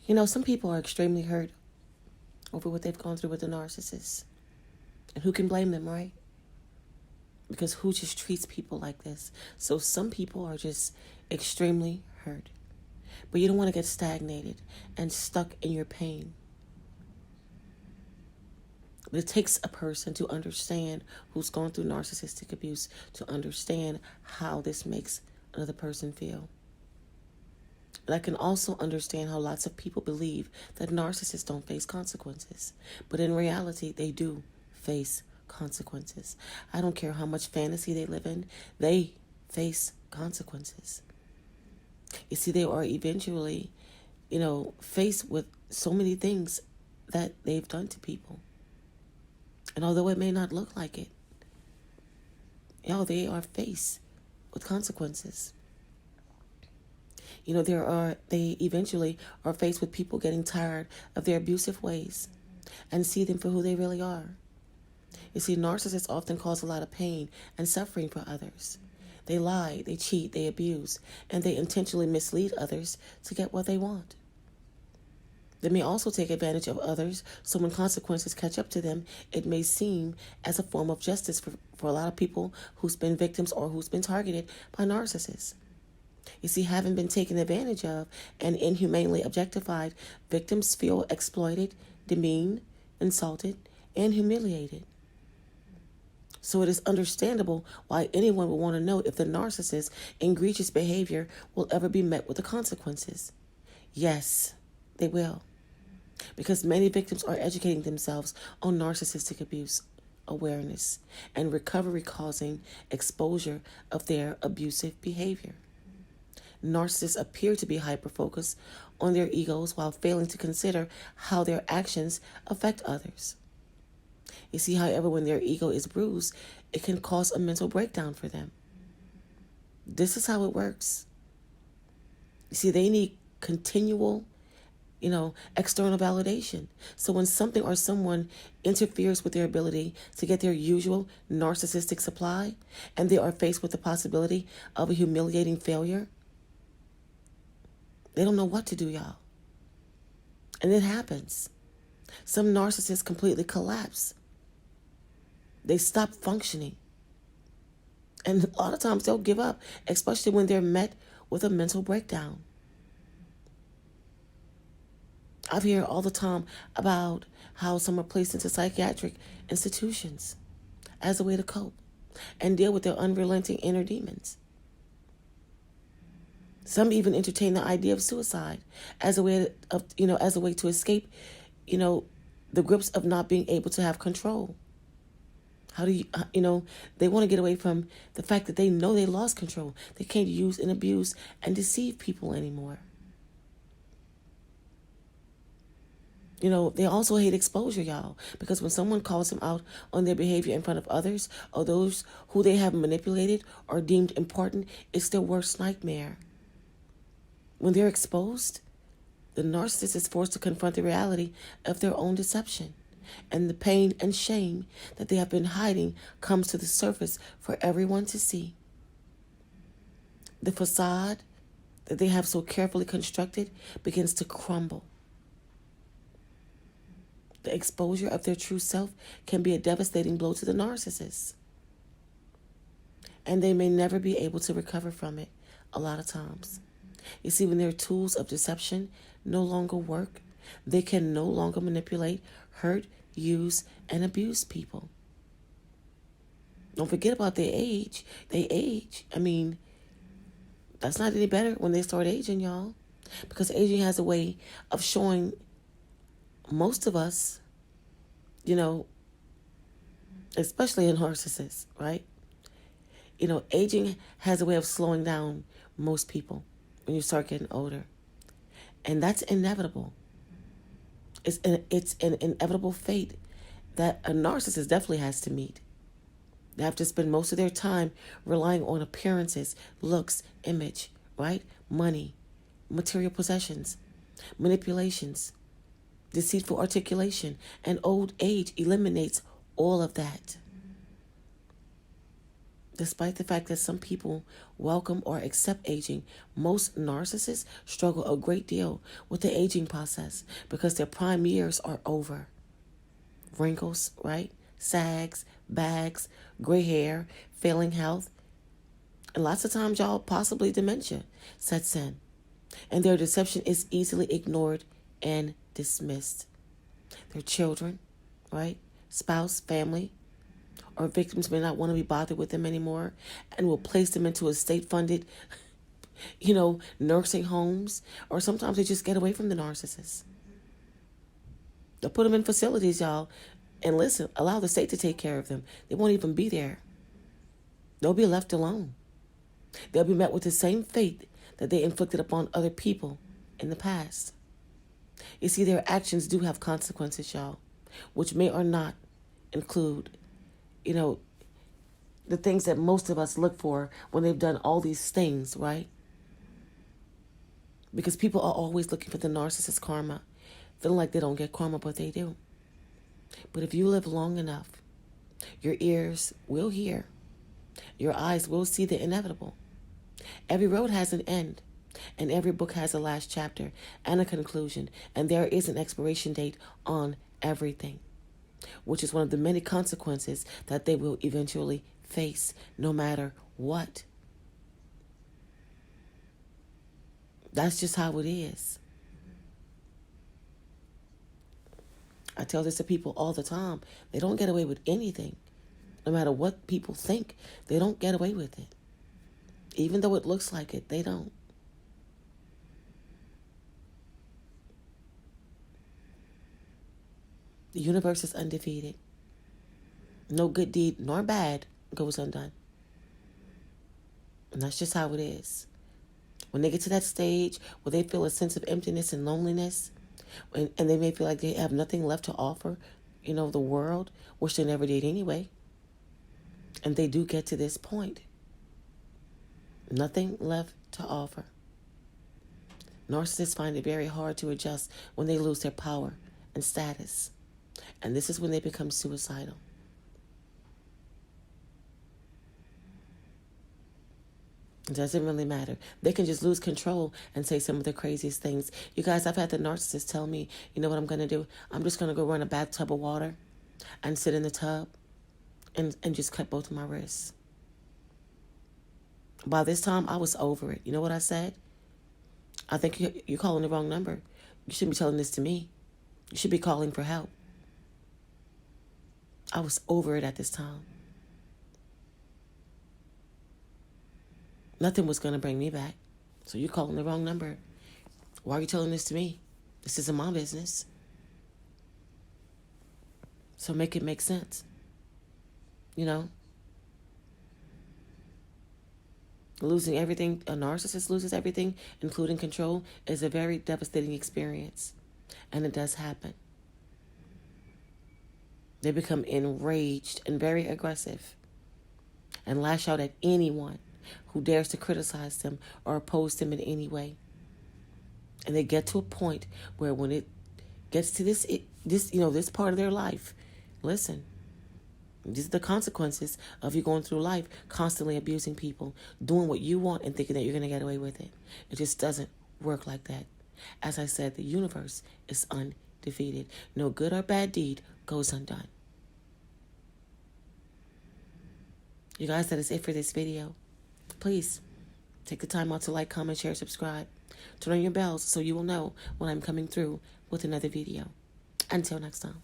Some people are extremely hurt over what they've gone through with the narcissist. And who can blame them, right? Because who just treats people like this? So some people are just extremely hurt. But you don't want to get stagnated and stuck in your pain. But it takes a person to understand who's going through narcissistic abuse to understand how this makes another person feel. And I can also understand how lots of people believe that narcissists don't face consequences. But in reality, they do face consequences. I don't care how much fantasy they live in, they face consequences. You see, they are eventually, faced with so many things that they've done to people. And although it may not look like it, they are faced with consequences. They eventually are faced with people getting tired of their abusive ways and see them for who they really are. You see, narcissists often cause a lot of pain and suffering for others. They lie, they cheat, they abuse, and they intentionally mislead others to get what they want. They may also take advantage of others, so when consequences catch up to them, it may seem as a form of justice for a lot of people who's been victims or who's been targeted by narcissists. You see, having been taken advantage of and inhumanely objectified, victims feel exploited, demeaned, insulted, and humiliated. So it is understandable why anyone would want to know if the narcissist's egregious behavior will ever be met with the consequences. Yes, they will. Because many victims are educating themselves on narcissistic abuse awareness and recovery causing exposure of their abusive behavior. Narcissists appear to be hyper-focused on their egos while failing to consider how their actions affect others. You see, however, when their ego is bruised, it can cause a mental breakdown for them. This is how it works. You see, they need continual, external validation. So when something or someone interferes with their ability to get their usual narcissistic supply, and they are faced with the possibility of a humiliating failure, they don't know what to do, y'all. And it happens. Some narcissists completely collapse. They stop functioning. And a lot of times they'll give up, especially when they're met with a mental breakdown. I hear all the time about how some are placed into psychiatric institutions as a way to cope and deal with their unrelenting inner demons. Some even entertain the idea of suicide as a way to escape, the grips of not being able to have control. How do they want to get away from the fact that they know they lost control. They can't use and abuse and deceive people anymore. They also hate exposure, y'all, because when someone calls them out on their behavior in front of others or those who they have manipulated or deemed important, it's their worst nightmare. When they're exposed, the narcissist is forced to confront the reality of their own deception, and the pain and shame that they have been hiding comes to the surface for everyone to see. The facade that they have so carefully constructed begins to crumble. The exposure of their true self can be a devastating blow to the narcissist, and they may never be able to recover from it a lot of times. You see, when their tools of deception no longer work, they can no longer manipulate, hurt, use, and abuse people. Don't forget about their age. They age. That's not any better when they start aging, y'all. Because aging has a way of showing most of us, especially in narcissists, right? Aging has a way of slowing down most people when you start getting older. And that's inevitable. It's an inevitable fate that a narcissist definitely has to meet. They have to spend most of their time relying on appearances, looks, image, right? Money, material possessions, manipulations, deceitful articulation, and old age eliminates all of that. Despite the fact that some people welcome or accept aging, most narcissists struggle a great deal with the aging process because their prime years are over. Wrinkles, right? Sags, bags, gray hair, failing health, and lots of times, y'all, possibly dementia sets in. And their deception is easily ignored and dismissed. Their children, right? Spouse, family, or victims may not want to be bothered with them anymore and will place them into a state-funded, nursing homes, or sometimes they just get away from the narcissist. They'll put them in facilities, y'all, and listen, allow the state to take care of them. They won't even be there. They'll be left alone. They'll be met with the same fate that they inflicted upon other people in the past. You see, their actions do have consequences, y'all, which may or not include the things that most of us look for when they've done all these things, right? Because people are always looking for the narcissist karma, feeling like they don't get karma, but they do. But if you live long enough, your ears will hear, your eyes will see the inevitable. Every road has an end, and every book has a last chapter and a conclusion, and there is an expiration date on everything, which is one of the many consequences that they will eventually face, no matter what. That's just how it is. I tell this to people all the time. They don't get away with anything. No matter what people think, they don't get away with it. Even though it looks like it, they don't. The universe is undefeated. No good deed nor bad goes undone. And that's just how it is. When they get to that stage where they feel a sense of emptiness and loneliness, and they may feel like they have nothing left to offer, the world, which they never did anyway. And they do get to this point. Nothing left to offer. Narcissists find it very hard to adjust when they lose their power and status. And this is when they become suicidal. It doesn't really matter. They can just lose control and say some of the craziest things. You guys, I've had the narcissist tell me, you know what I'm going to do? I'm just going to go run a bathtub of water and sit in the tub and just cut both of my wrists. By this time, I was over it. You know what I said? I think you're calling the wrong number. You shouldn't be telling this to me. You should be calling for help. I was over it at this time. Nothing was going to bring me back. So you're calling the wrong number. Why are you telling this to me? This isn't my business. So make it make sense. Losing everything, a narcissist loses everything, including control, is a very devastating experience. And it does happen. They become enraged and very aggressive and lash out at anyone who dares to criticize them or oppose them in any way. And they get to a point where when it gets to this part of their life, listen, these are the consequences of you going through life constantly abusing people, doing what you want and thinking that you're going to get away with it. It just doesn't work like that. As I said, the universe is undefeated. No good or bad deed goes undone. You guys, that is it for this video. Please take the time out to like, comment, share, subscribe. Turn on your bells so you will know when I'm coming through with another video. Until next time.